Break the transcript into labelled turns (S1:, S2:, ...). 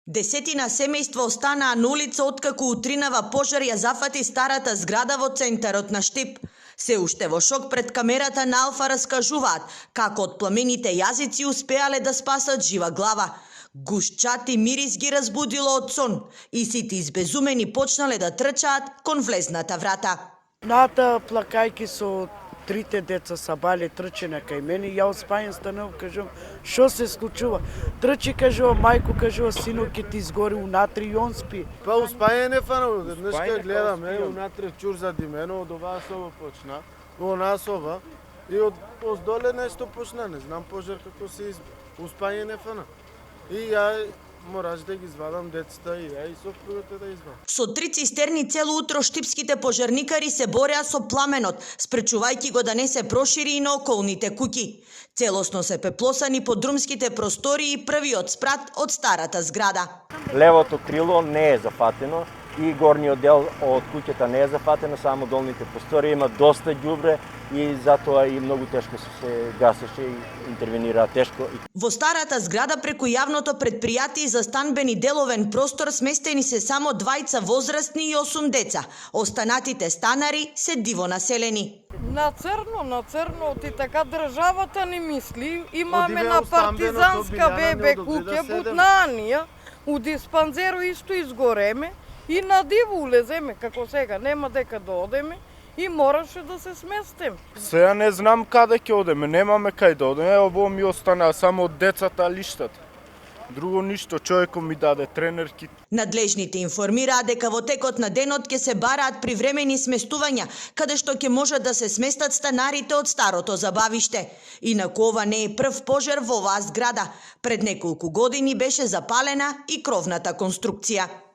S1: Десетина семејства останаа на улица откако утринава пожар ја зафати старата зграда во центарот на Штип. Се уште во шок пред камерата на Алфа раскажуваат како од пламените јазици успеале да спасат жива глава. Гушчат и мирис ги разбудило од сон и сите избезумени почнале да трчаат кон влезната врата.
S2: Ната плакајки со трите деца са бали трчене кај мене, ја спајам станав, кажувам, шо се случува? Трчи, кажува, мајко, кажува, сино, ке ти изгори унатре и он спи.
S3: Па успајање не фанало, днешка гледаме, унатре чур зади мене, од оваа соба почна, во онаа соба, и од оздоле нешто почна, не знам пожар како се изби. Успајање не фана. И ја мораш да ги извадам децата и ја и сопругата да извадам.
S1: Со 3 цистерни цело утро штипските пожарникари се бореа со пламенот, спречувајќи го да не се прошири и на околните куќи. Целосно се пеплосани подрумските простори и првиот спрат од старата зграда.
S4: Левото крило не е зафатено и горниот дел од куќата не е зафатено, само долните простори има доста ѓубре и затоа и многу тешко се гасеше и интервенира тешко.
S1: Во старата зграда преку јавното предпријатие за станбени деловен простор сместени се само 2 возрастни и 8 деца. Останатите станари се диво населени.
S5: На црно, ти така државата не мисли. Имаме на партизанска бебе куќа, Буднанија, у диспанзеро исто изгореме и на диво улеземе, како сега, нема дека да одеме. И мораше да се сместим.
S6: Сега не знам каде ќе одеме, немаме кај да одеме, ово ми остана само од децата лиштата. Друго ништо, човекот ми даде тренерки.
S1: Надлежните информираа дека во текот на денот ќе се бараат привремени сместувања, каде што ќе можат да се сместат станарите од старото забавиште. Инаку ова не е прв пожар во оваа зграда. Пред неколку години беше запалена и кровната конструкција.